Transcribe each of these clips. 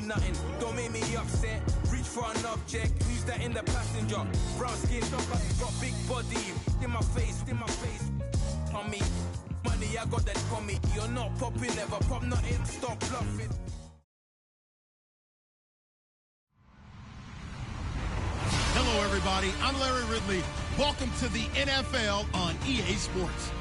nothing. Don't make me upset. Reach for an object. Who's that in the passenger? Brown skin, got big body. In my face, on me. Money, I got that for me. You're not popping, never pop nothing. Stop bluffing. Hello, everybody. I'm Larry Ridley. Welcome to the NFL on EA Sports.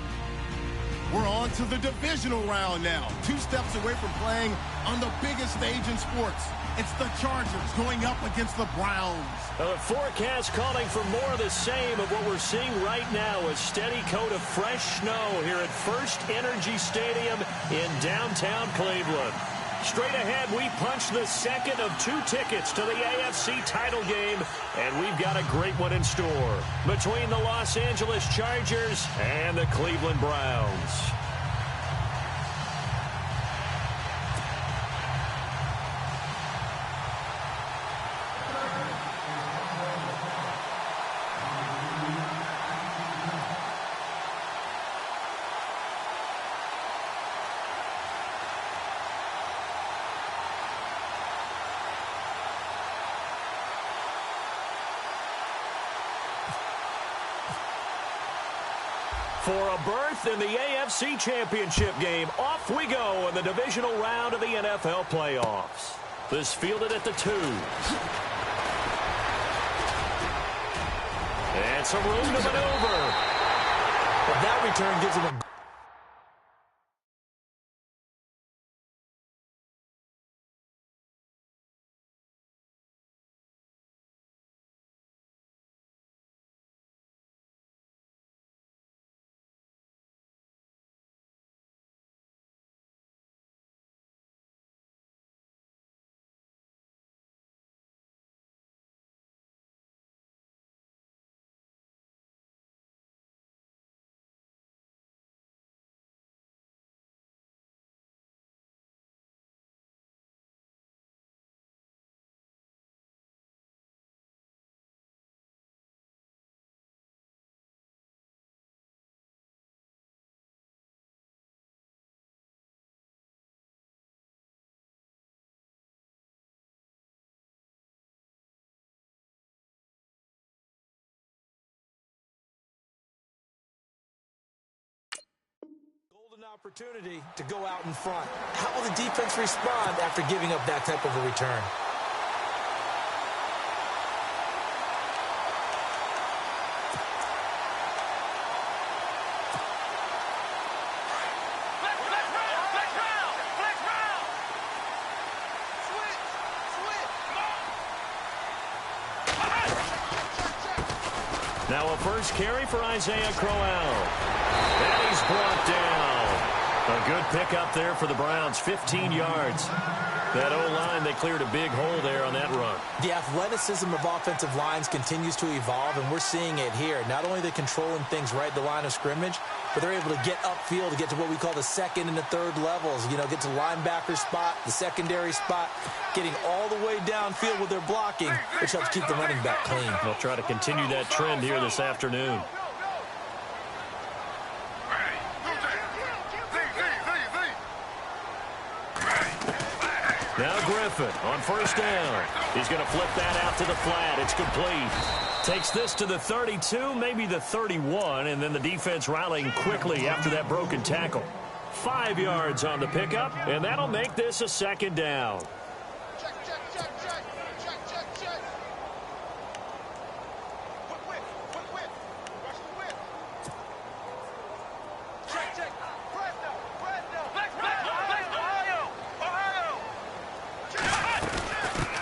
We're on to the divisional round now. 2 steps away from playing on the biggest stage in sports. It's the Chargers going up against the Browns. The forecast calling for more of the same of what we're seeing right now. A steady coat of fresh snow here at First Energy Stadium in downtown Cleveland. Straight ahead, we punch the second of 2 tickets to the AFC title game, and we've got a great one in store between the Los Angeles Chargers and the Cleveland Browns. For a berth in the AFC Championship game, off we go in the divisional round of the NFL playoffs. This fielded at the 2. And some room to maneuver. But that return gives him a... opportunity to go out in front. How will the defense respond after giving up that type of a return? Now a first carry for Isaiah Crowell. And he's brought down. A good pickup there for the Browns, 15 yards. That O-line, they cleared a big hole there on that run. The athleticism of offensive lines continues to evolve, and we're seeing it here. Not only are they controlling things right at the line of scrimmage, but they're able to get upfield to get to what we call the second and the third levels. You know, get to the linebacker spot, the secondary spot, getting all the way downfield with their blocking, which helps keep the running back clean. They'll try to continue that trend here this afternoon. Now Griffin on first down. He's going to flip that out to the flat. It's complete. Takes this to the 32, maybe the 31, and then the defense rallying quickly after that broken tackle. 5 yards on the pickup, and that'll make this a second down.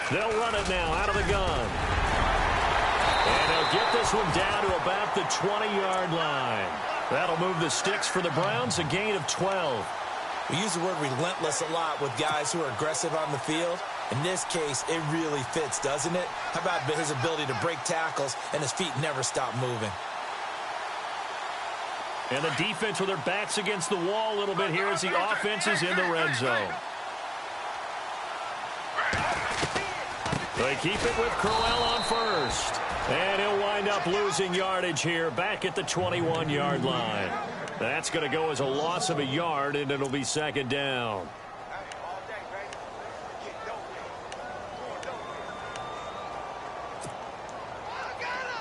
They'll run it now out of the gun. And they'll get this one down to about the 20-yard line. That'll move the sticks for the Browns, a gain of 12. We use the word relentless a lot with guys who are aggressive on the field. In this case, it really fits, doesn't it? How about his ability to break tackles and his feet never stop moving? And the defense with their backs against the wall a little bit here as the offense is in the red zone. They keep it with Crowell on first. And he'll wind up losing yardage here back at the 21-yard line. That's going to go as a loss of a yard, and it'll be second down.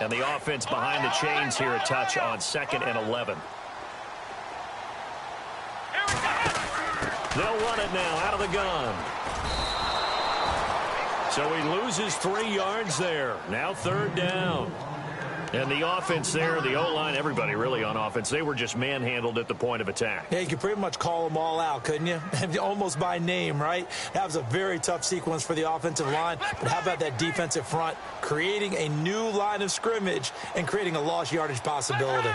And the offense behind the chains here, a touch on 2nd and 11. They'll run it now out of the gun. So he loses 3 yards there. Now 3rd down. And the offense there, the O-line, everybody really on offense, they were just manhandled at the point of attack. Yeah, you could pretty much call them all out, couldn't you? Almost by name, right? That was a very tough sequence for the offensive line. But how about that defensive front creating a new line of scrimmage and creating a lost yardage possibility?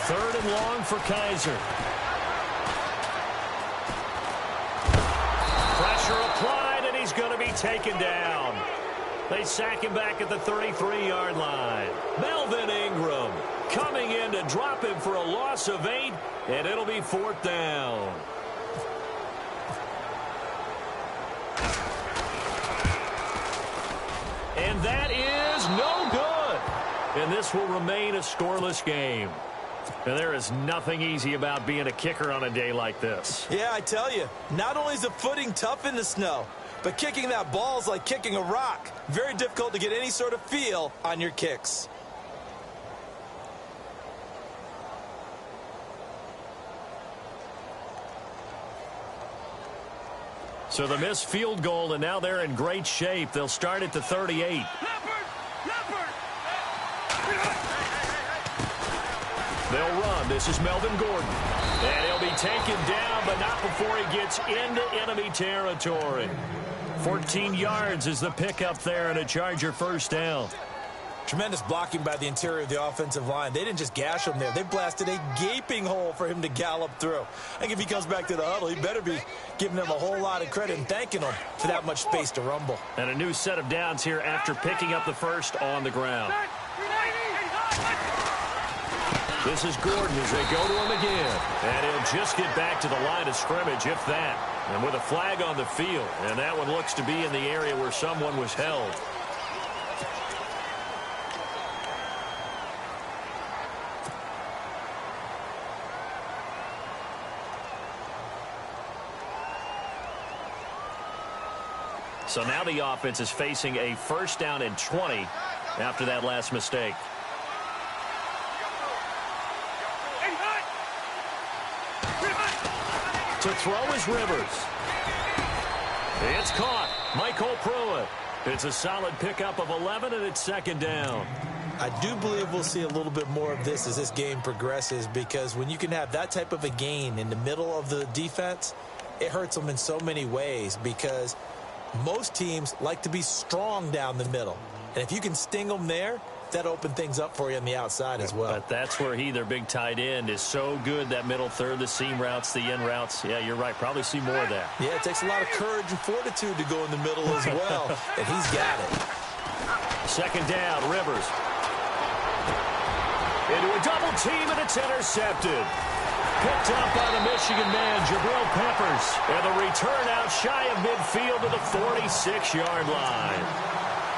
3rd and long for Kaiser. Pressure applied, and he's going to be taken down. They sack him back at the 33-yard line. Melvin Ingram coming in to drop him for a loss of 8, and it'll be 4th down. And that is no good. And this will remain a scoreless game. And there is nothing easy about being a kicker on a day like this. Yeah, I tell you, not only is the footing tough in the snow, but kicking that ball is like kicking a rock. Very difficult to get any sort of feel on your kicks. So the missed field goal, and now they're in great shape. They'll start at the 38. They'll run. This is Melvin Gordon. And he'll be taken down, but not before he gets into enemy territory. 14 yards is the pickup there, and a Charger 1st down. Tremendous blocking by the interior of the offensive line. They didn't just gash him there. They blasted a gaping hole for him to gallop through. I think if he comes back to the huddle, he better be giving them a whole lot of credit and thanking them for that much space to rumble. And a new set of downs here after picking up the 1st on the ground. This is Gordon as they go to him again. And he'll just get back to the line of scrimmage, if that. And with a flag on the field. And that one looks to be in the area where someone was held. So now the offense is facing a 1st down and 20 after that last mistake. To throw is Rivers. It's caught. Michael Pruitt. It's a solid pickup of 11, and it's 2nd down. I do believe we'll see a little bit more of this as this game progresses, because when you can have that type of a gain in the middle of the defense, it hurts them in so many ways, because most teams like to be strong down the middle. And if you can sting them there, that opened things up for you on the outside as well. But that's where their big tight end, is so good, that middle third, the seam routes, the in routes. Yeah, you're right. Probably see more of that. Yeah, it takes a lot of courage and fortitude to go in the middle as well, and he's got it. 2nd down, Rivers. Into a double team, and it's intercepted. Picked up by the Michigan man, Jabril Peppers. And the return out shy of midfield to the 46-yard line.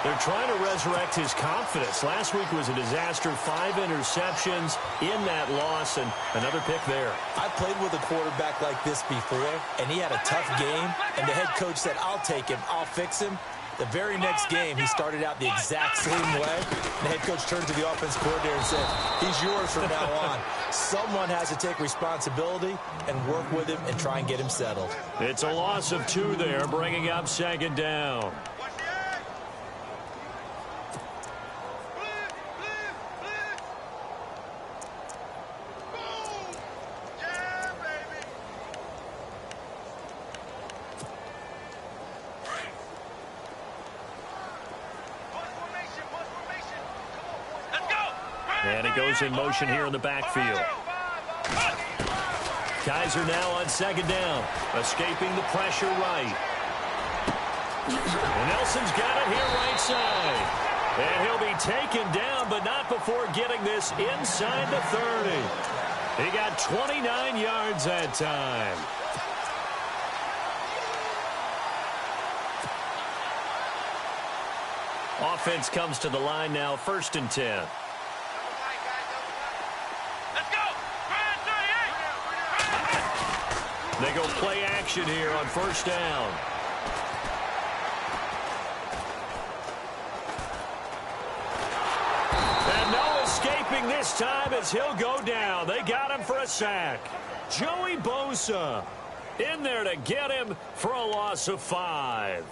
They're trying to resurrect his confidence. Last week was a disaster. 5 interceptions in that loss, and another pick there. I played with a quarterback like this before, and he had a tough game, and the head coach said, I'll take him, I'll fix him. The very next game, he started out the exact same way. The head coach turned to the offense coordinator and said, he's yours from now on. Someone has to take responsibility and work with him and try and get him settled. It's a loss of 2 there, bringing up 2nd down. And it goes in motion here in the backfield. Kaiser now on 2nd down, escaping the pressure right. And Nelson's got it here right side. And he'll be taken down, but not before getting this inside the 30. He got 29 yards that time. Offense comes to the line now, 1st and 10. They go play action here on 1st down. leaving this time as he'll go down. They got him for a sack. Joey Bosa in there to get him for a loss of 5.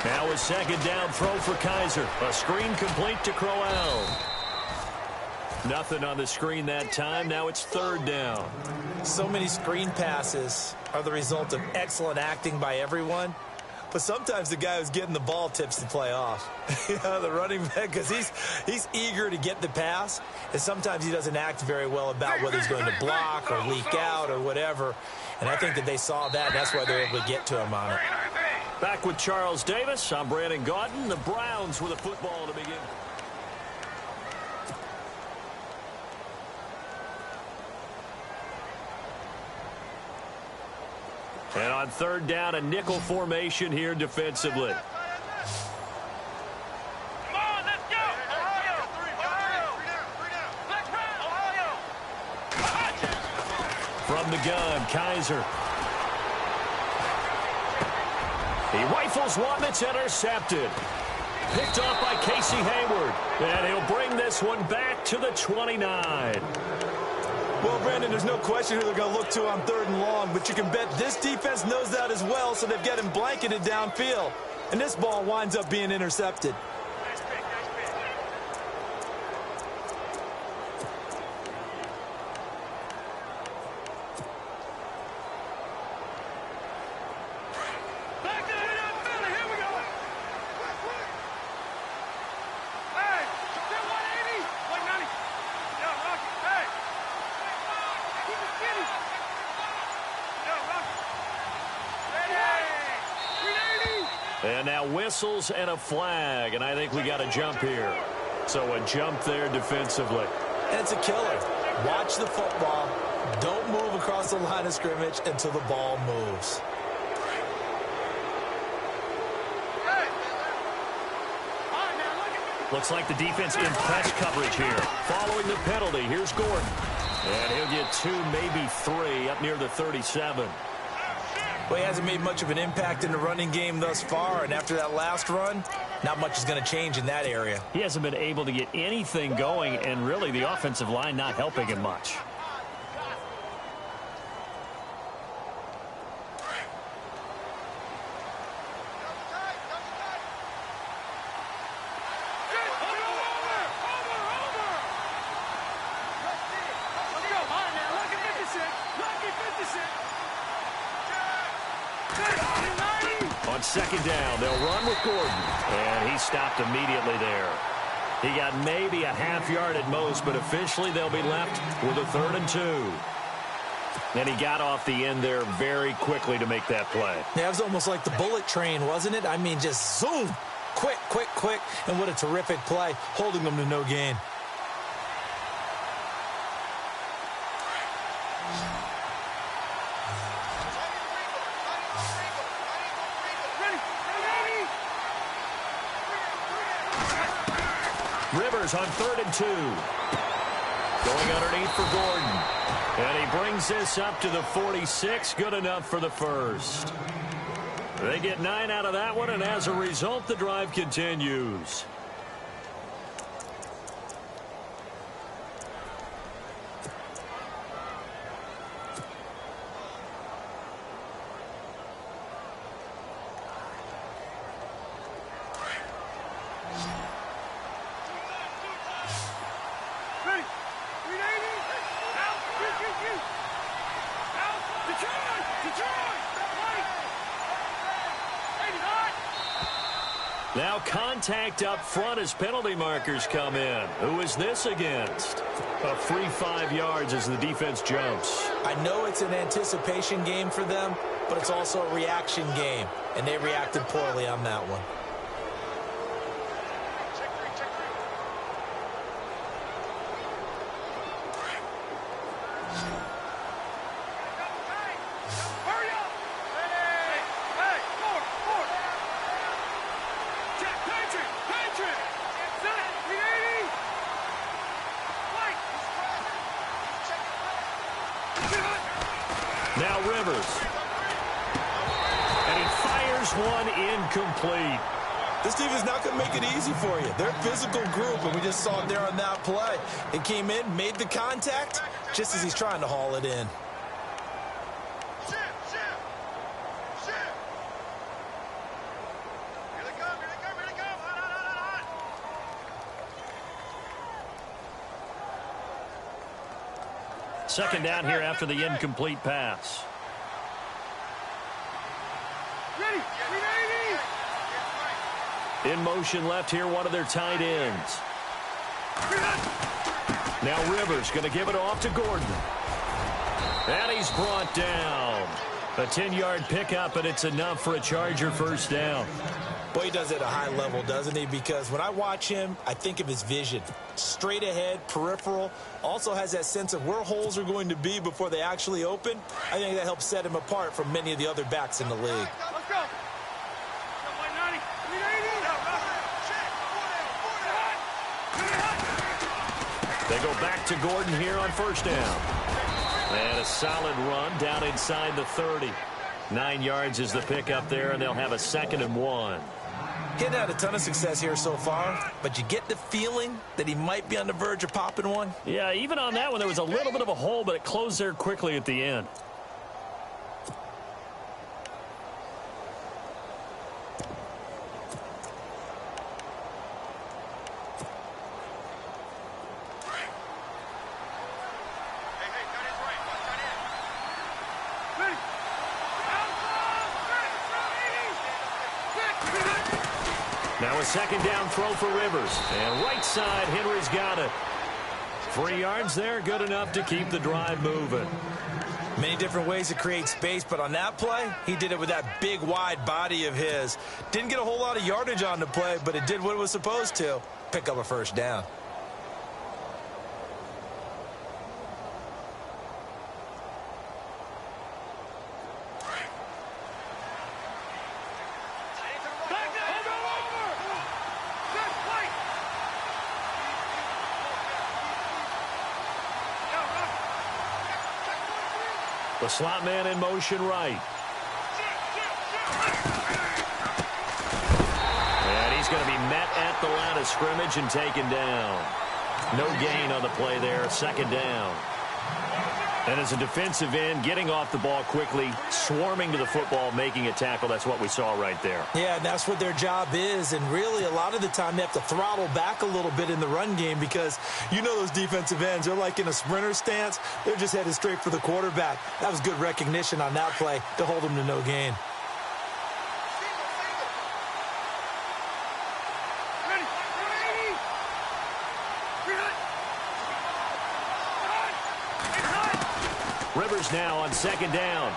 Now a second down throw for Kaiser. A screen complete to Crowell. Nothing on the screen that time. Now it's 3rd down. So many screen passes are the result of excellent acting by everyone. But sometimes the guy who's getting the ball tips the play off. The running back, because he's eager to get the pass. And sometimes he doesn't act very well about whether he's going to block or leak out or whatever. And I think that they saw that. And that's why they were able to get to him on it. Back with Charles Davis. I'm Brandon Gaudin. The Browns with the football to begin. And on 3rd down, a nickel formation here defensively. Come on, let's go! Ohio! From the gun, Kaiser. He rifles one that's intercepted. Picked off by Casey Hayward. And he'll bring this one back to the 29. Well, Brandon, there's no question who they're going to look to on 3rd and long, but you can bet this defense knows that as well, so they've got him blanketed downfield. And this ball winds up being intercepted. And now whistles and a flag, and I think we got a jump here. So a jump there defensively. And it's a killer. Watch the football. Don't move across the line of scrimmage until the ball moves. Looks like the defense in press coverage here. Following the penalty, here's Gordon. And he'll get 2, maybe 3 up near the 37. Well, he hasn't made much of an impact in the running game thus far, and after that last run, not much is going to change in that area. He hasn't been able to get anything going, and really the offensive line not helping him much. On 2nd down, they'll run with Gordon. And he stopped immediately there. He got maybe a half yard at most, but officially they'll be left with a 3rd and 2. And he got off the end there very quickly to make that play. Yeah, it was almost like the bullet train, wasn't it? I mean, just zoom. Quick, quick, quick. And what a terrific play, holding them to no gain. Rivers on 3rd and 2. Going underneath for Gordon. And he brings this up to the 46. Good enough for the first. They get 9 out of that one, and as a result, the drive continues. Now contact up front as penalty markers come in. Who is this against? A free 5 yards as the defense jumps. I know it's an anticipation game for them, but it's also a reaction game, and they reacted poorly on that one. Now Rivers. And he fires one incomplete. This team is not going to make it easy for you. They're a physical group, and we just saw it there on that play. It came in, made the contact, just as he's trying to haul it in. Second down here after the incomplete pass. In motion left here, one of their tight ends. Now Rivers going to give it off to Gordon. And he's brought down. A 10-yard pickup, and it's enough for a Charger first down. Boy, he does it at a high level, doesn't he? Because when I watch him, I think of his vision. Straight ahead, peripheral. Also has that sense of where holes are going to be before they actually open. I think that helps set him apart from many of the other backs in the league. Let's go. They go back to Gordon here on first down. And a solid run down inside the 30. 9 yards is the pickup there, and they'll have a 2nd and 1. He hadn't had a ton of success here so far, but you get the feeling that he might be on the verge of popping one. Yeah, even on that one, there was a little bit of a hole, but it closed there quickly at the end. Now a 2nd down throw for Rivers. And right side, Henry's got it. 3 yards there, good enough to keep the drive moving. Many different ways to create space, but on that play, he did it with that big, wide body of his. Didn't get a whole lot of yardage on the play, but it did what it was supposed to. Pick up a first down. The slot man in motion right. And he's going to be met at the line of scrimmage and taken down. No gain on the play there, 2nd down. And as a defensive end, getting off the ball quickly, swarming to the football, making a tackle, that's what we saw right there. Yeah, and that's what their job is. And really, a lot of the time, they have to throttle back a little bit in the run game because you know those defensive ends, they're like in a sprinter stance. They're just headed straight for the quarterback. That was good recognition on that play to hold them to no gain. Rivers now on 2nd down.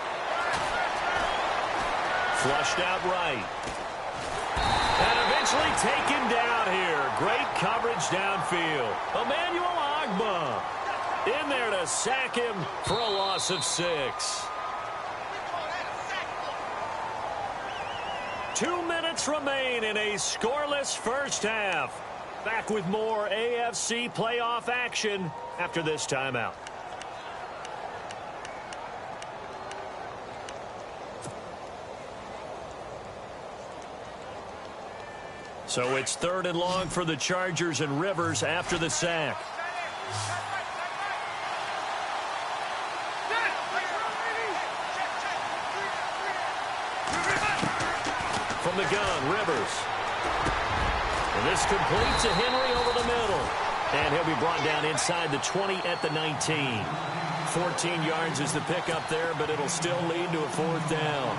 Flushed out right. And eventually taken down here. Great coverage downfield. Emmanuel Ogbah in there to sack him for a loss of 6. 2 minutes remain in a scoreless first half. Back with more AFC playoff action after this timeout. So it's 3rd and long for the Chargers, and Rivers after the sack. From the gun, Rivers. And this completes a Henry over the middle. And he'll be brought down inside the 20 at the 19. 14 yards is the pickup there, but it'll still lead to a 4th down.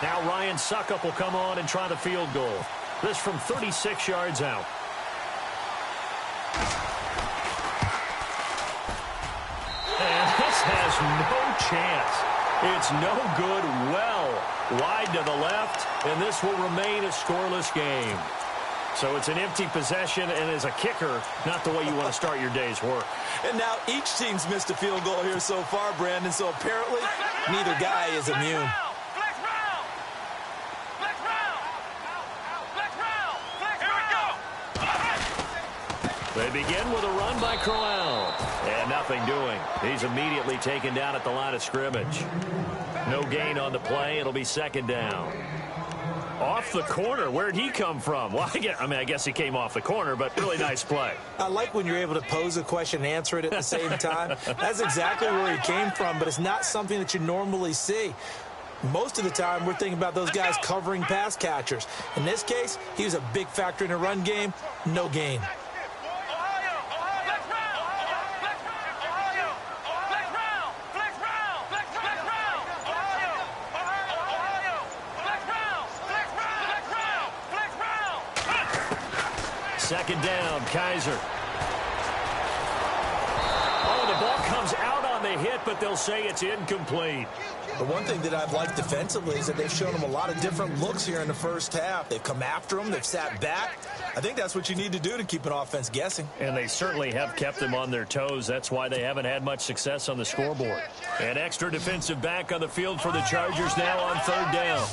Now Ryan Suckup will come on and try the field goal. This from 36 yards out. And this has no chance. It's no good, well wide to the left, and this will remain a scoreless game. So it's an empty possession, and as a kicker, not the way you want to start your day's work. And now each team's missed a field goal here so far, Brandon, so apparently neither guy is immune. They begin with a run by Crowell. And nothing doing. He's immediately taken down at the line of scrimmage. No gain on the play. It'll be second down. Off the corner. Where'd he come from? Well, I guess he came off the corner, but really nice play. I like when you're able to pose a question and answer it at the same time. That's exactly where he came from, but it's not something that you normally see. Most of the time, we're thinking about those guys covering pass catchers. In this case, he was a big factor in the run game. No gain. Second down, Kaiser. Oh, the ball comes out on the hit, but they'll say it's incomplete. The one thing that I've liked defensively is that they've shown him a lot of different looks here in the first half. They've come after him. They've sat back. I think that's what you need to do to keep an offense guessing. And they certainly have kept them on their toes. That's why they haven't had much success on the scoreboard. An extra defensive back on the field for the Chargers now on third down.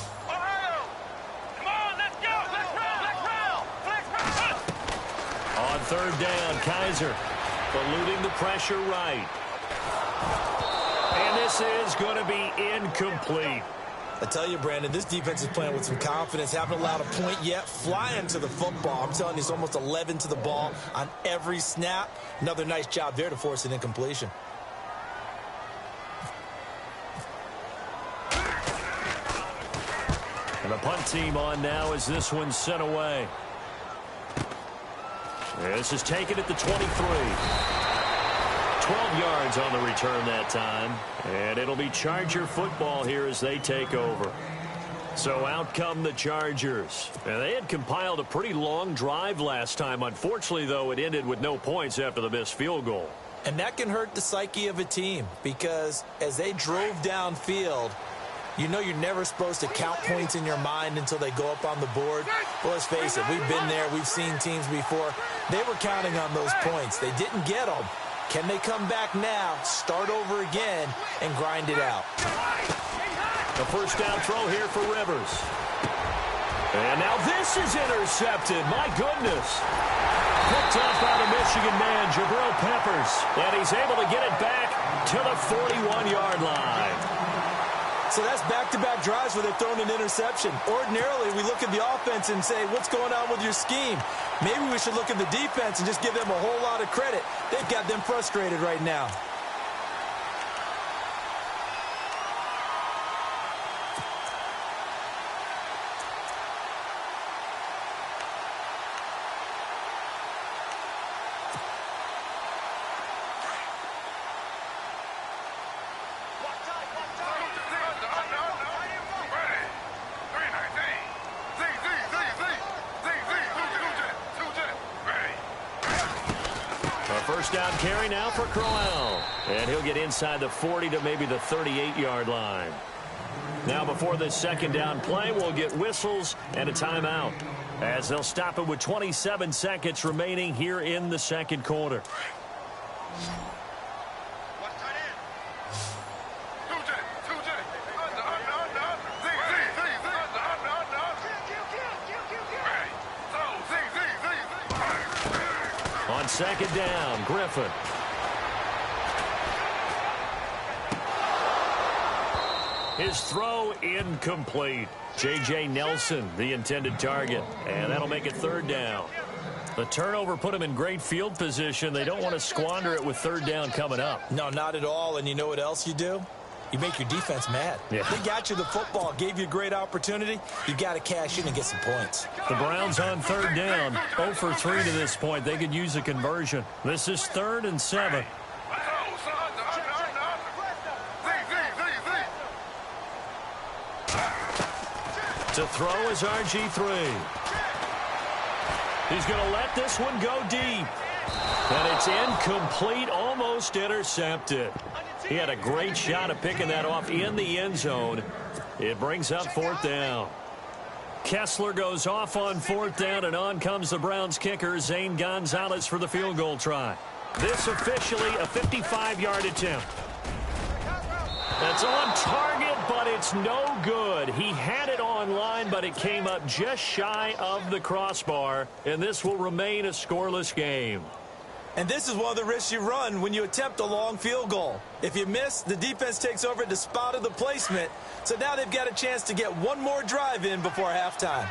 On third down, Kaiser eluding the pressure right. And this is going to be incomplete. I tell you, Brandon, this defense is playing with some confidence. Haven't allowed a point yet. Flying to the football. I'm telling you, it's almost 11 to the ball on every snap. Another nice job there to force an incompletion. And the punt team on now as this one's sent away. This is taken at the 23. 12 yards on the return that time. And it'll be Charger football here as they take over. So out come the Chargers. And they had compiled a pretty long drive last time. Unfortunately, though, it ended with no points after the missed field goal. And that can hurt the psyche of a team because as they drove downfield, you know you're never supposed to count points in your mind until they go up on the board. Well, let's face it, we've been there. We've seen teams before. They were counting on those points. They didn't get them. Can they come back now, start over again, and grind it out? The first down throw here for Rivers. And now this is intercepted. My goodness. Picked off by the Michigan man, Jabril Peppers. And he's able to get it back to the 41-yard line. So that's back-to-back drives where they've thrown an interception. Ordinarily, we look at the offense and say, what's going on with your scheme? Maybe we should look at the defense and just give them a whole lot of credit. They've got them frustrated right now. First down carry now for Crowell. And he'll get inside the 40 to maybe the 38-yard line. Now before this second down play, we'll get whistles and a timeout as they'll stop it with 27 seconds remaining here in the second quarter. On second down, Griffin. His throw incomplete. J.J. Nelson, the intended target. And that'll make it third down. The turnover put him in great field position. They don't want to squander it with third down coming up. No, not at all. And you know what else you do? You make your defense mad. Yeah. They got you the football, gave you a great opportunity. You got to cash in and get some points. The Browns on third down, 0 for 3 to this point. They could use a conversion. This is 3rd and 7. To throw is RG3. He's going to let this one go deep. And it's incomplete, almost intercepted. He had a great shot at picking that off in the end zone. It brings up 4th down. Kessler goes off on 4th down, and on comes the Browns kicker, Zane Gonzalez, for the field goal try. This officially a 55-yard attempt. That's on target, but it's no good. He had it on line, but it came up just shy of the crossbar, and this will remain a scoreless game. And this is one of the risks you run when you attempt a long field goal. If you miss, the defense takes over at the spot of the placement. So now they've got a chance to get one more drive in before halftime.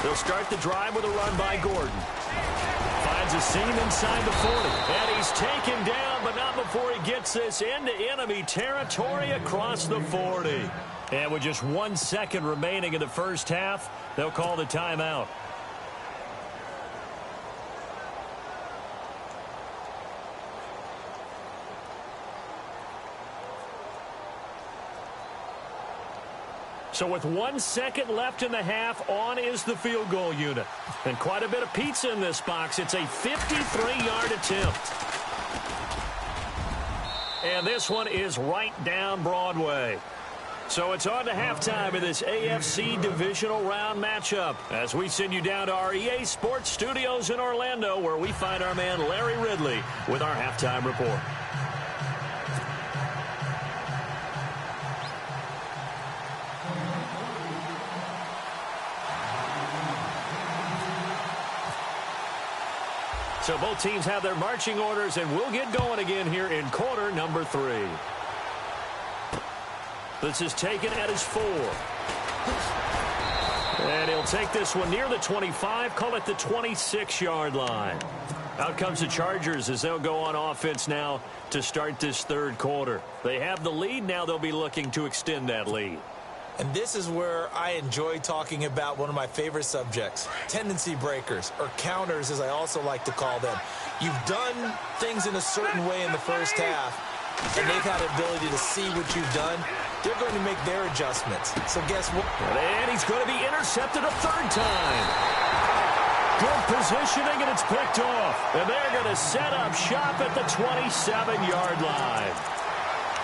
They'll start the drive with a run by Gordon. Finds a seam inside the 40. And he's taken down, but not before he gets this into enemy territory across the 40. And with just 1 second remaining in the first half, they'll call the timeout. So with 1 second left in the half, on is the field goal unit. And quite a bit of pizza in this box. It's a 53-yard attempt. And this one is right down Broadway. So it's on to halftime in this AFC divisional round matchup as we send you down to our EA Sports Studios in Orlando, where we find our man Larry Ridley with our halftime report. So both teams have their marching orders, and we'll get going again here in quarter number 3. This is taken at his 4. And he'll take this one near the 25, call it the 26-yard line. Out comes the Chargers as they'll go on offense now to start this third quarter. They have the lead. Now they'll be looking to extend that lead. And this is where I enjoy talking about one of my favorite subjects, tendency breakers, or counters as I also like to call them. You've done things in a certain way in the first half, and they've had the ability to see what you've done. They're going to make their adjustments. So guess what? And he's going to be intercepted a third time. Good positioning, and it's picked off. And they're going to set up shop at the 27-yard line.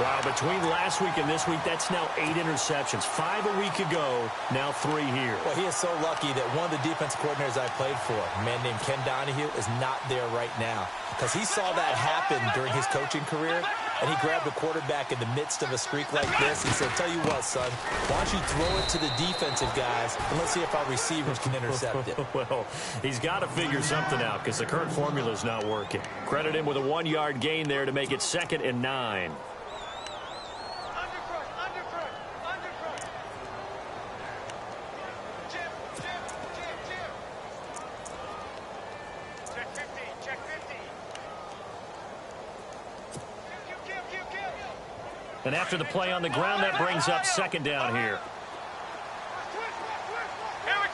Wow, between last week and this week, that's now 8 interceptions. 5 a week ago, now 3 here. Well, he is so lucky that one of the defense coordinators I played for, a man named Ken Donahue, is not there right now. Because he saw that happen during his coaching career, and he grabbed a quarterback in the midst of a streak like this. He said, tell you what, son, why don't you throw it to the defensive guys, and let's see if our receivers can intercept it. Well, he's got to figure something out because the current formula is not working. Credit him with a 1-yard gain there to make it 2nd and 9. And after the play on the ground, that brings up 2nd down here. Here we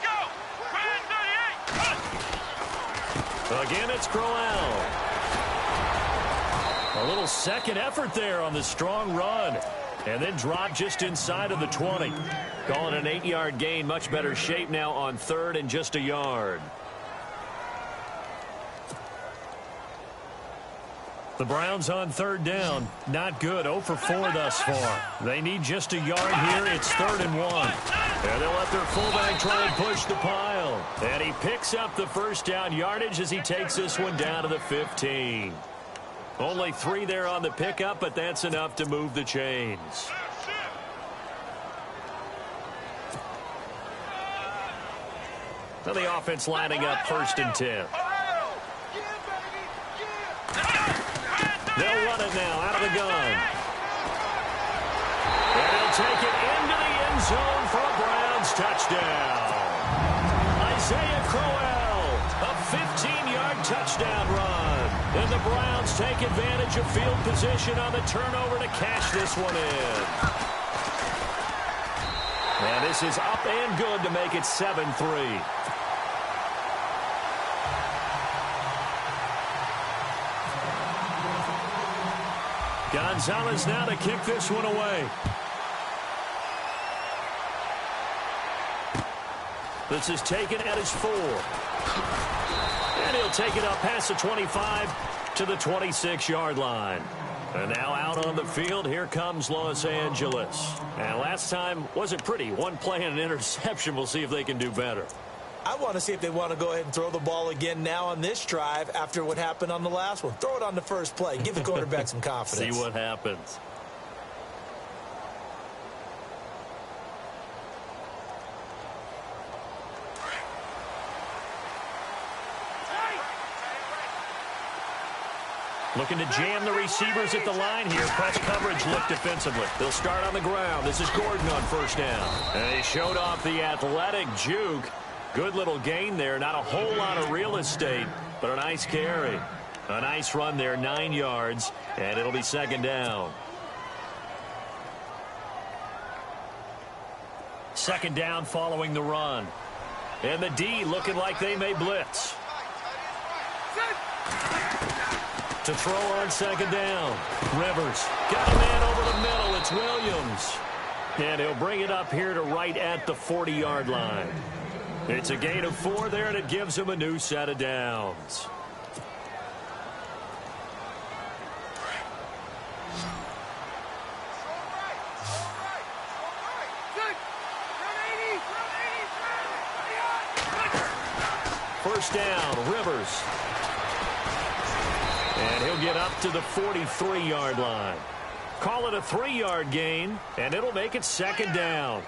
go. Again, it's Crowell. A little second effort there on the strong run. And then drop just inside of the 20. Calling an 8-yard gain. Much better shape now on 3rd and just a yard. The Browns on 3rd down. Not good. 0 for 4 thus far. They need just a yard here. It's 3rd and 1. And they'll let their fullback try and push the pile. And he picks up the first down yardage as he takes this one down to the 15. Only 3 there on the pickup, but that's enough to move the chains. So the offense lining up 1st and 10. They'll run it now out of the gun. And they'll take it into the end zone for a Browns touchdown. Isaiah Crowell, a 15-yard touchdown run. And the Browns take advantage of field position on the turnover to cash this one in. And this is up and good to make it 7-3. Gonzalez now to kick this one away. This is taken at his 4. And he'll take it up past the 25 to the 26-yard line. And now out on the field, here comes Los Angeles. And last time wasn't pretty. 1 play and an interception. We'll see if they can do better. I want to see if they want to go ahead and throw the ball again now on this drive after what happened on the last one. Throw it on the first play. Give the quarterback some confidence. See what happens. Looking to jam the receivers at the line here. Press coverage look defensively. They'll start on the ground. This is Gordon on first down. And he showed off the athletic juke. Good little gain there. Not a whole lot of real estate, but a nice carry. A nice run there, 9 yards, and it'll be second down. Second down following the run. And the D looking like they may blitz. To throw on second down. Rivers got a man over the middle. It's Williams. And he'll bring it up here to right at the 40-yard line. It's a gain of 4 there, and it gives him a new set of downs. First down, Rivers. And he'll get up to the 43-yard line. Call it a 3-yard gain, and it'll make it second down.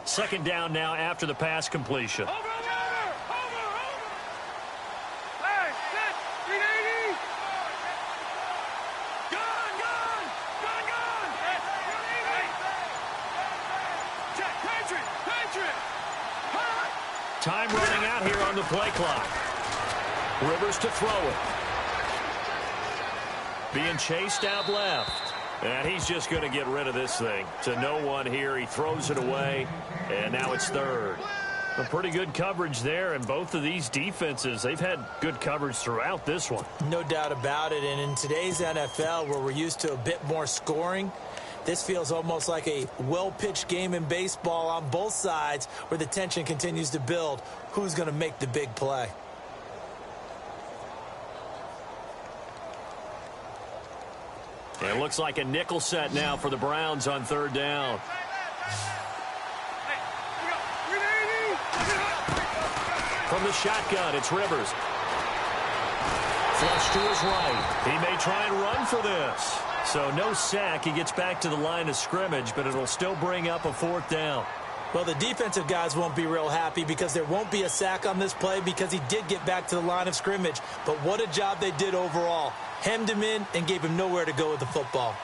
Second down now after the pass completion. Time running out here on the play clock. Rivers to throw it. Being chased out left. And he's just going to get rid of this thing. To no one here. He throws it away. And now it's third. A pretty good coverage there. And both of these defenses, they've had good coverage throughout this one. No doubt about it. And in today's NFL, where we're used to a bit more scoring, this feels almost like a well-pitched game in baseball on both sides where the tension continues to build. Who's going to make the big play? It looks like a nickel set now for the Browns on third down. From the shotgun, it's Rivers. Flush to his right. He may try and run for this. So no sack. He gets back to the line of scrimmage, but it'll still bring up a fourth down. Well, the defensive guys won't be real happy because there won't be a sack on this play because he did get back to the line of scrimmage. But what a job they did overall. Hemmed him in and gave him nowhere to go with the football.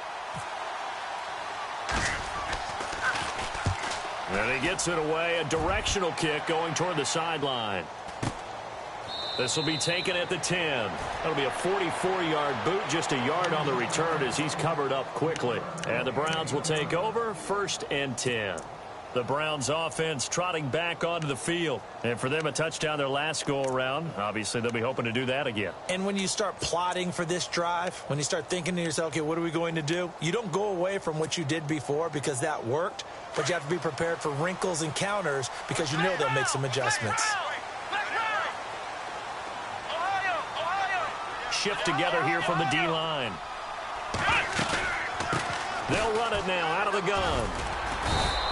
And he gets it away. A directional kick going toward the sideline. This will be taken at the 10. That'll be a 44-yard boot, just a yard on the return as he's covered up quickly. And the Browns will take over, 1st and 10. The Browns offense trotting back onto the field. And for them, a touchdown their last go-around. Obviously, they'll be hoping to do that again. And when you start plotting for this drive, when you start thinking to yourself, okay, what are we going to do? You don't go away from what you did before because that worked. But you have to be prepared for wrinkles and counters because you know they'll make some adjustments. Shift together here from the D-line. They'll run it now out of the gun.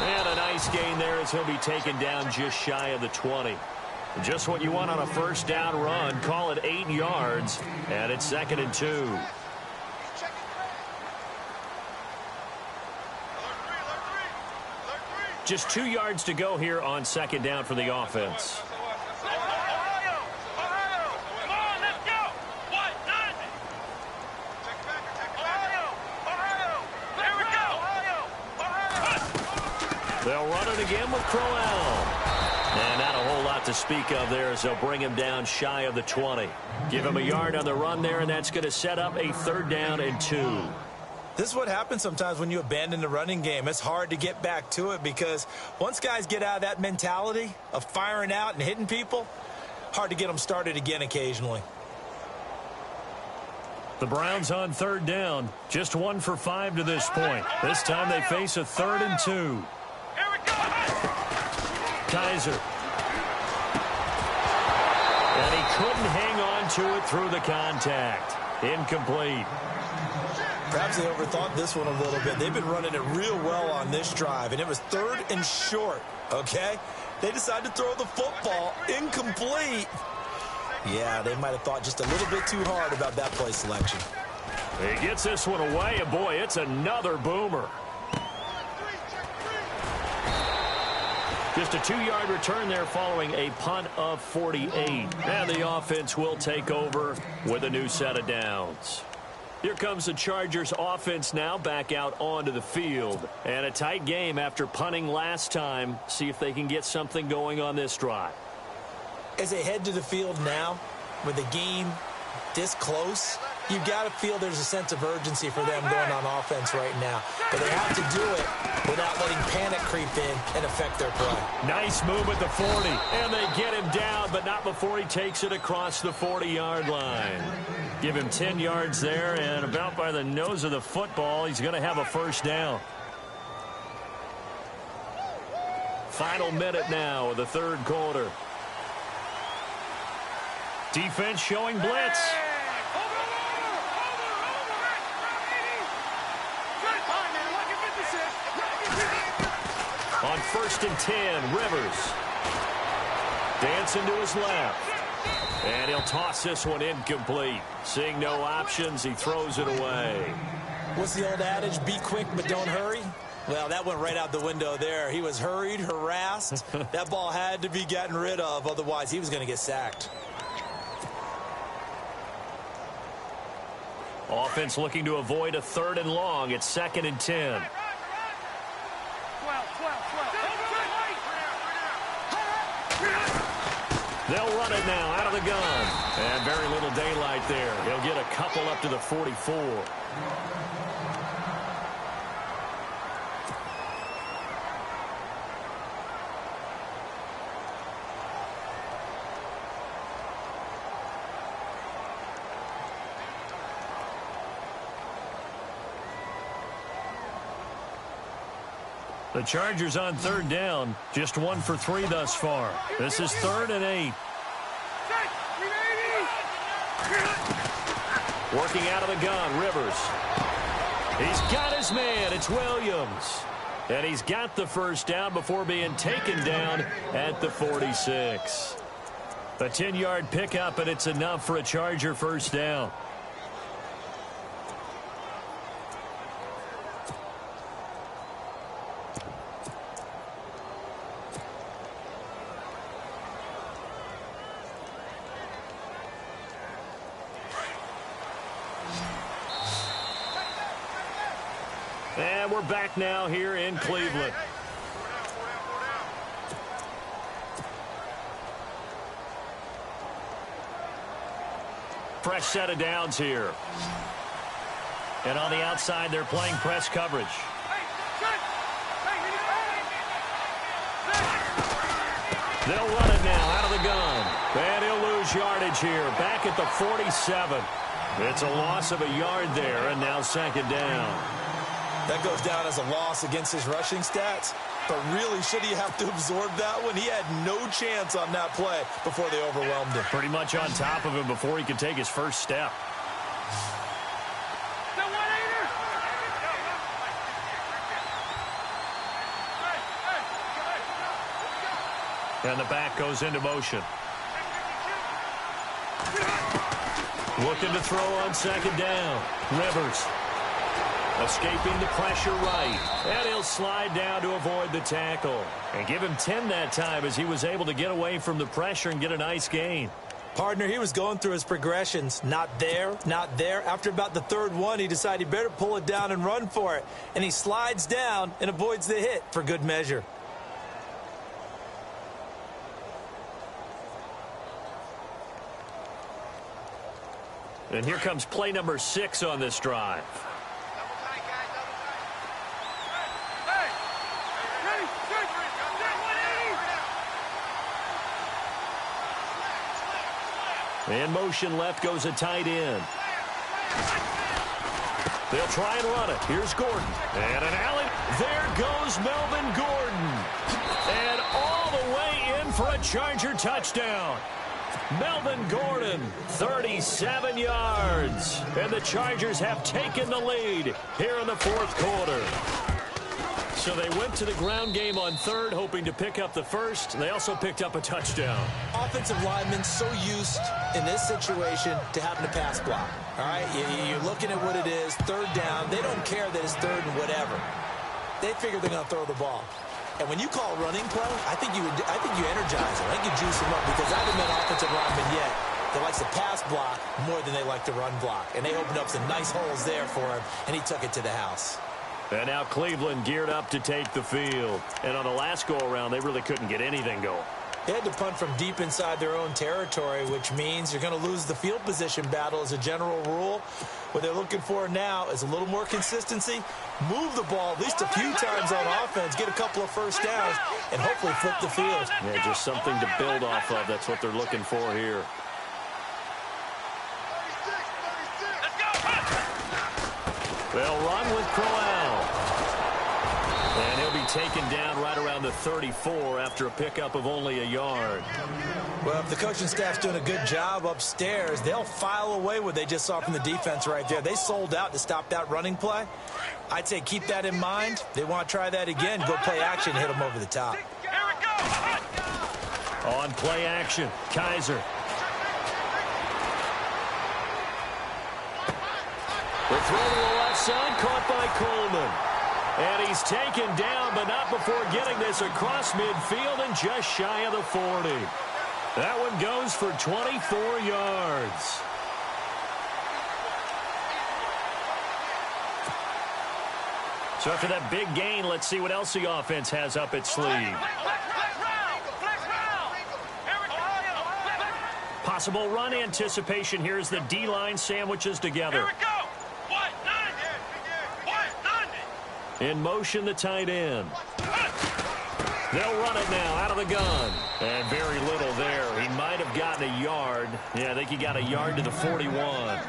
And a nice gain there as he'll be taken down just shy of the 20. Just what you want on a first down run. Call it 8 yards, and it's 2nd and 2. Just 2 yards to go here on second down for the offense. They'll run it again with Crowell. And not a whole lot to speak of there as they'll bring him down shy of the 20. Give him a yard on the run there, and that's going to set up a 3rd down and 2. This is what happens sometimes when you abandon the running game. It's hard to get back to it because once guys get out of that mentality of firing out and hitting people, hard to get them started again occasionally. The Browns on 3rd down. Just 1 for 5 to this point. This time they face a 3rd and 2. Kaiser. And he couldn't hang on to it through the contact. Incomplete. Perhaps they overthought this one a little bit. They've been running it real well on this drive, and it was 3rd and short, okay? They decided to throw the football incomplete. Yeah, they might have thought just a little bit too hard about that play selection. He gets this one away, and boy, it's another boomer. Just a 2-yard return there following a punt of 48. And the offense will take over with a new set of downs. Here comes the Chargers offense now back out onto the field. And a tight game after punting last time. See if they can get something going on this drive. As they head to the field now, with the game this close, you've got to feel there's a sense of urgency for them going on offense right now. But they have to do it without letting panic creep in and affect their play. Nice move at the 40. And they get him down, but not before he takes it across the 40-yard line. Give him 10 yards there, and about by the nose of the football, he's going to have a first down. Final minute now of the third quarter. Defense showing blitz. On 1st and 10, Rivers. Dancing to his left. And he'll toss this one incomplete. Seeing no options, he throws it away. What's the old adage? Be quick, but don't hurry. Well, that went right out the window there. He was hurried, harassed. That ball had to be gotten rid of. Otherwise, he was going to get sacked. Offense looking to avoid a 3rd and long. It's 2nd and 10. They'll run it now out of the gun. And very little daylight there. He'll get a couple up to the 44. The Chargers on 3rd down, just 1 for 3 thus far. This is 3rd and 8. Working out of the gun, Rivers. He's got his man. It's Williams. And he's got the first down before being taken down at the 46. A 10-yard pickup, and it's enough for a Charger first down. And we're back now here in Cleveland. Fresh set of downs here. And on the outside, they're playing press coverage. They'll run it now out of the gun. And he'll lose yardage here. Back at the 47. It's a loss of a yard there, and now 2nd down. That goes down as a loss against his rushing stats. But really, should he have to absorb that one? He had no chance on that play before they overwhelmed him. Pretty much on top of him before he could take his first step. And the back goes into motion. Looking to throw on 2nd down. Rivers. Escaping the pressure right. And he'll slide down to avoid the tackle. And give him 10 that time as he was able to get away from the pressure and get a nice gain. Partner, he was going through his progressions. Not there, not there. After about the 3rd one, he decided he better pull it down and run for it. And he slides down and avoids the hit for good measure. And here comes play number 6 on this drive. In motion left goes a tight end. They'll try and run it. Here's Gordon. And an alley. There goes Melvin Gordon. And all the way in for a Charger touchdown. Melvin Gordon, 37 yards. And the Chargers have taken the lead here in the 4th quarter. So they went to the ground game on 3rd, hoping to pick up the first. They also picked up a touchdown. Offensive linemen so used in this situation to having a pass block. All right, you're looking at what it is, 3rd down. They don't care that it's 3rd and whatever. They figure they're going to throw the ball. And when you call a running play, I think you energize them. I think you juice them up because I haven't met offensive linemen yet that likes to pass block more than they like to run block. And they opened up some nice holes there for him, and he took it to the house. And now Cleveland geared up to take the field. And on the last go-around, they really couldn't get anything going. They had to punt from deep inside their own territory, which means you're going to lose the field position battle as a general rule. What they're looking for now is a little more consistency, move the ball at least a few times on offense, get a couple of first downs, and hopefully flip the field. Yeah, just something to build off of. That's what they're looking for here. They'll run with Crowell. And he'll be taken down right around the 34 after a pickup of only a yard. Well, if the coaching staff's doing a good job upstairs, they'll file away what they just saw from the defense right there. They sold out to stop that running play.'t say keep that in mind. They want to try that again, go play action, hit them over the top. Here we go. On play action, Kaiser. The throw to the left side, caught by Coleman. And he's taken down, but not before getting this across midfield and just shy of the 40. That one goes for 24 yards. So after that big gain, let's see what else the offense has up its sleeve. Possible run anticipation. Here's the D-line sandwiches together. Here we go. In motion, the tight end. They'll run it now out of the gun. And very little there. He might have gotten a yard. Yeah, I think he got a yard to the 41.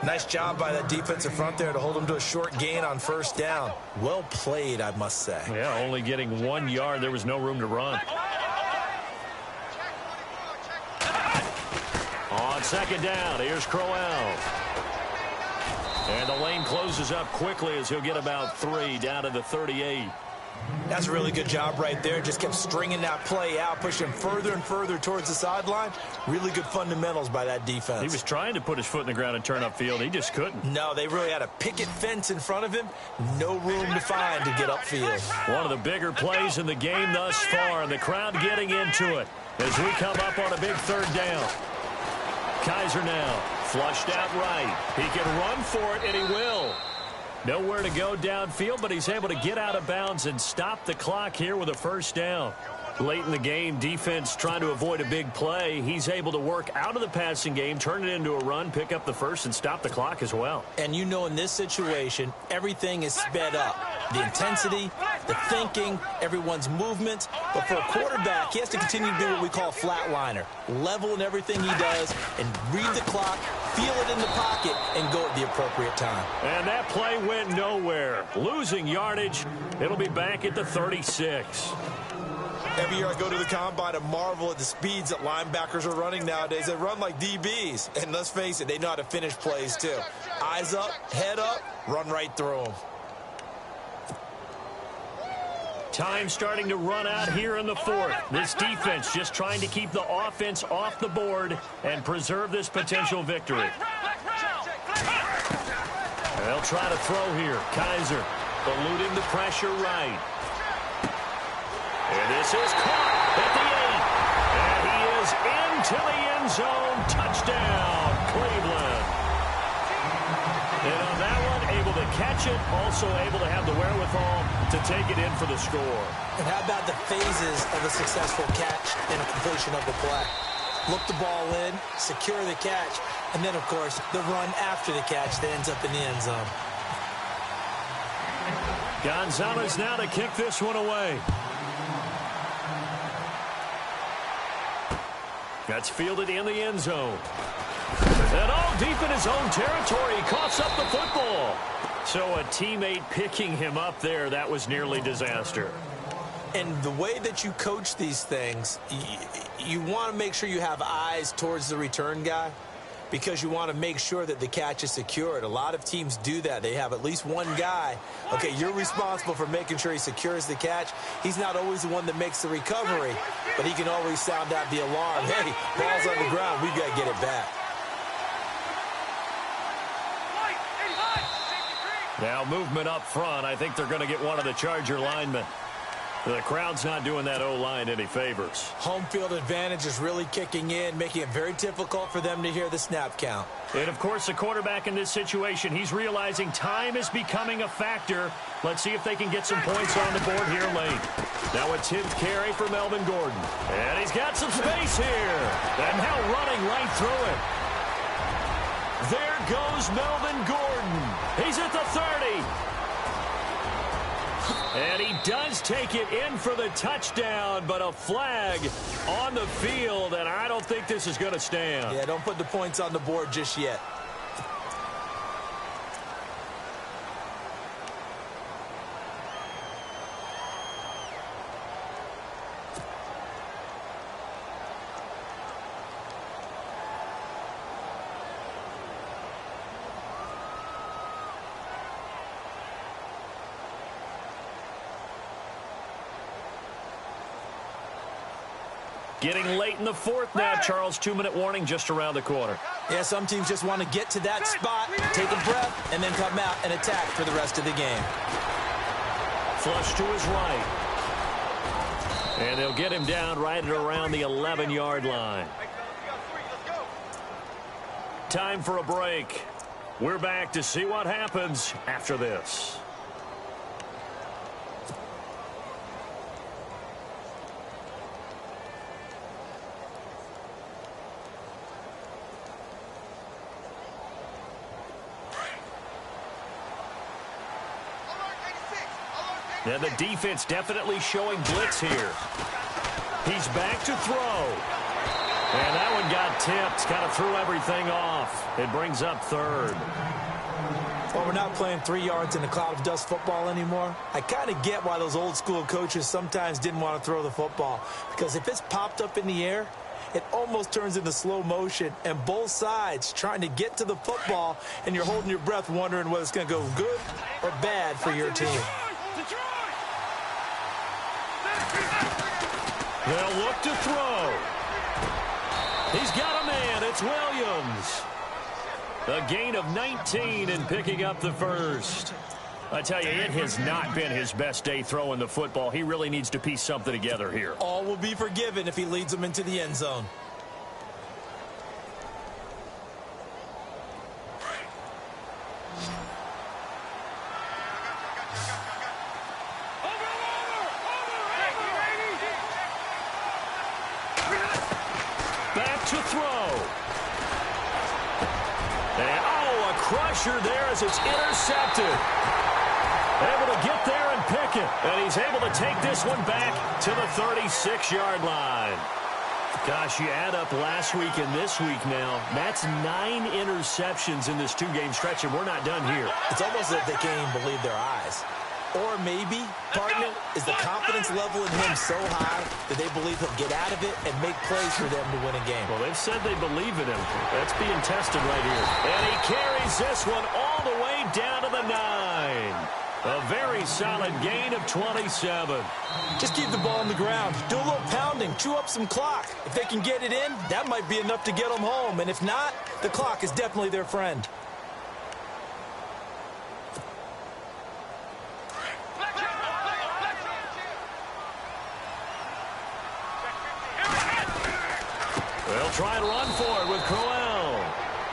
Nice job by that defensive front there to hold him to a short gain on first down. Well played, I must say. Yeah, only getting 1 yard. There was no room to run. On second down, here's Crowell. And the lane closes up quickly as he'll get about 3 down to the 38. That's a really good job right there. Just kept stringing that play out, pushing further and further towards the sideline. Really good fundamentals by that defense. He was trying to put his foot in the ground and turn upfield. He just couldn't. No, they really had a picket fence in front of him. No room to find to get upfield. One of the bigger plays in the game thus far, and the crowd getting into it as we come up on a big third down. Kaiser now, flushed out right. He can run for it, and he will. Nowhere to go downfield, but he's able to get out of bounds and stop the clock here with a first down. Late in the game, defense trying to avoid a big play. He's able to work out of the passing game, turn it into a run, pick up the first, and stop the clock as well. And you know in this situation, everything is sped up. The intensity, the thinking, everyone's movements. But for a quarterback, he has to continue to do what we call a flatliner. Level in everything he does and read the clock, feel it in the pocket, and go at the appropriate time. And that play went nowhere. Losing yardage. It'll be back at the 36. Every year I go to the combine and marvel at the speeds that linebackers are running nowadays. They run like DBs. And let's face it, they know how to finish plays too. Eyes up, head up, run right through them. Time starting to run out here in the fourth. This defense just trying to keep the offense off the board and preserve this potential victory. They'll try to throw here. Kaiser eluding the pressure right. And this is caught at the 8. And he is into the end zone. Touchdown, Cleveland. And on that one, able to catch it, also able to have the wherewithal to take it in for the score. And how about the phases of a successful catch and a completion of the play? Look the ball in, secure the catch, and then, of course, the run after the catch that ends up in the end zone. Gonzalez now to kick this one away. That's fielded in the end zone. And all deep in his own territory, he coughs up the football. So a teammate picking him up there, that was nearly disaster. And the way that you coach these things, you want to make sure you have eyes towards the return guy because you want to make sure that the catch is secured. A lot of teams do that. They have at least one guy. Okay, you're responsible for making sure he secures the catch. He's not always the one that makes the recovery, but he can always sound out the alarm. Hey, ball's on the ground. We've got to get it back. Now movement up front. I think they're going to get one of the Charger linemen. The crowd's not doing that O-line any favors. Home field advantage is really kicking in, making it very difficult for them to hear the snap count. And, of course, the quarterback in this situation, he's realizing time is becoming a factor. Let's see if they can get some points on the board here late. Now a 10th carry for Melvin Gordon. And he's got some space here. And now running right through it. There goes Melvin Gordon. He's at the 30. And he does take it in for the touchdown, but a flag on the field, and I don't think this is going to stand. Yeah, don't put the points on the board just yet. Getting late in the fourth now, Charles. 2-minute warning just around the corner. Yeah, some teams just want to get to that spot, take a breath, and then come out and attack for the rest of the game. Flush to his right. And they'll get him down right at around the 11-yard line. Time for a break. We're back to see what happens after this. And the defense definitely showing blitz here. He's back to throw. And that one got tipped. Kind of threw everything off. It brings up third. Well, we're not playing 3 yards in a cloud of dust football anymore. I kind of get why those old school coaches sometimes didn't want to throw the football. Because if it's popped up in the air, it almost turns into slow motion. And both sides trying to get to the football, and you're holding your breath wondering whether it's going to go good or bad for your team. They'll look to throw. He's got a man. It's Williams. A gain of 19 and picking up the first. I tell you, it has not been his best day throwing the football. He really needs to piece something together here. All will be forgiven if he leads them into the end zone. To throw. And, oh, a crusher there as it's intercepted. Able to get there and pick it. And he's able to take this one back to the 36-yard line. Gosh, you add up last week and this week now. That's 9 interceptions in this 2-game stretch, and we're not done here. It's almost as if they can't even believe their eyes. Or maybe, partner, is the confidence level in him so high that they believe he'll get out of it and make plays for them to win a game. Well, they've said they believe in him. That's being tested right here. And he carries this one all the way down to the 9. A very solid gain of 27. Just keep the ball on the ground. Do a little pounding. Chew up some clock. If they can get it in, that might be enough to get them home. And if not, the clock is definitely their friend. They'll try and run for it with Crowell.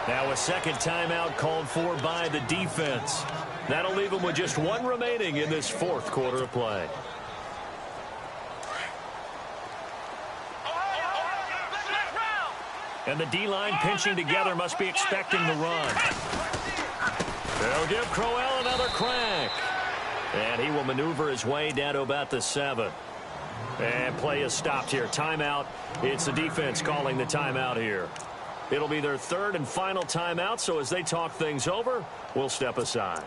Now a second timeout called for by the defense. That'll leave them with just 1 remaining in this 4th quarter of play. And the D-line pinching together must be expecting the run. They'll give Crowell another crack. And he will maneuver his way down to about the 7. And play is stopped here. Timeout. It's the defense calling the timeout here. It'll be their 3rd and final timeout, so as they talk things over, we'll step aside.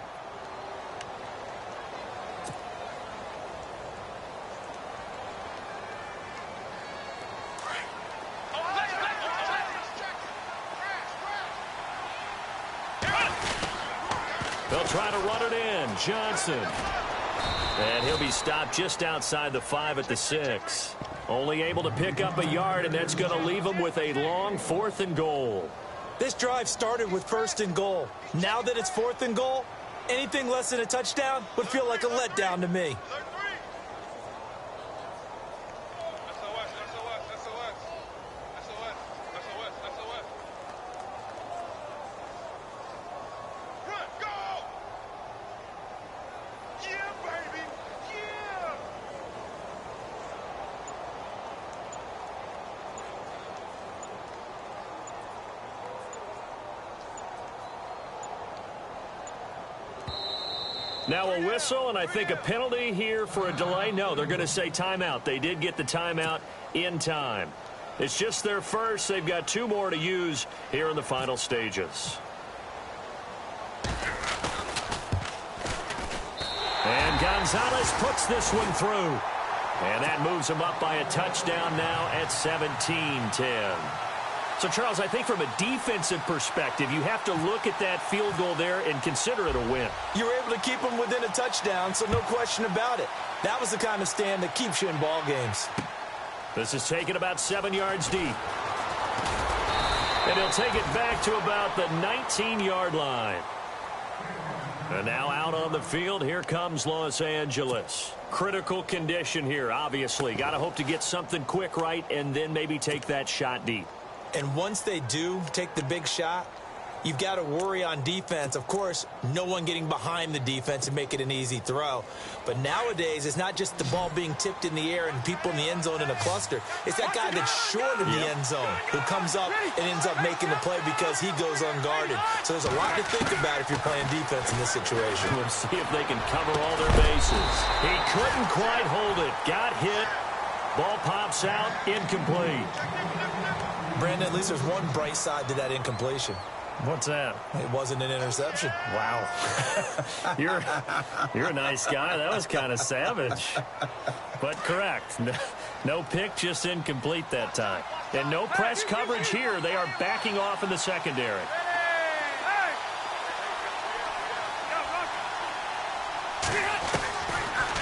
They'll try to run it in. Johnson. And he'll be stopped just outside the 5 at the 6. Only able to pick up a yard, and that's going to leave him with a long 4th and goal. This drive started with 1st and goal. Now that it's 4th and goal, anything less than a touchdown would feel like a letdown to me. Now a whistle, and I think a penalty here for a delay. No, they're going to say timeout. They did get the timeout in time. It's just their first. They've got 2 more to use here in the final stages. And Gonzalez puts this one through. And that moves him up by a touchdown now at 17-10. So, Charles, I think from a defensive perspective, you have to look at that field goal there and consider it a win. You were able to keep them within a touchdown, so no question about it. That was the kind of stand that keeps you in ball games. This is taken about 7 yards deep. And he'll take it back to about the 19-yard line. And now out on the field, here comes Los Angeles. Critical condition here, obviously. Got to hope to get something quick right and then maybe take that shot deep. And once they do take the big shot, you've got to worry on defense. Of course, no one getting behind the defense and make it an easy throw. But nowadays, it's not just the ball being tipped in the air and people in the end zone in a cluster. It's that guy that's short of the end zone who comes up and ends up making the play because he goes unguarded. So there's a lot to think about if you're playing defense in this situation. We'll see if they can cover all their bases. He couldn't quite hold it. Got hit. Ball pops out. Incomplete. Brandon, at least there's one bright side to that incompletion. What's that? It wasn't an interception. Wow. You're a nice guy. That was kind of savage. But correct. No pick, just incomplete that time. And no press coverage here. They are backing off in the secondary.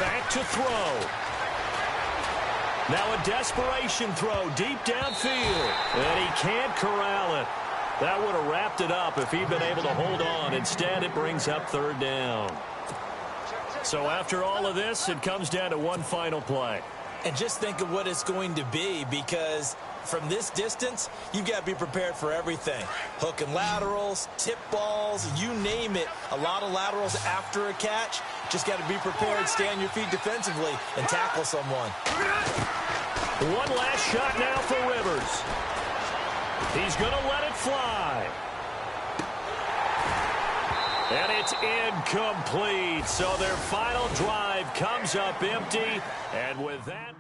Back to throw. Now a desperation throw deep downfield. And he can't corral it. That would have wrapped it up if he'd been able to hold on. Instead, it brings up 3rd down. So after all of this, it comes down to one final play. And just think of what it's going to be, because from this distance, you've got to be prepared for everything. Hook and laterals, tip balls, you name it. A lot of laterals after a catch. Just got to be prepared, stay on your feet defensively, and tackle someone. One last shot now for Rivers. He's going to let it fly. And it's incomplete. So their final drive comes up empty. And with that...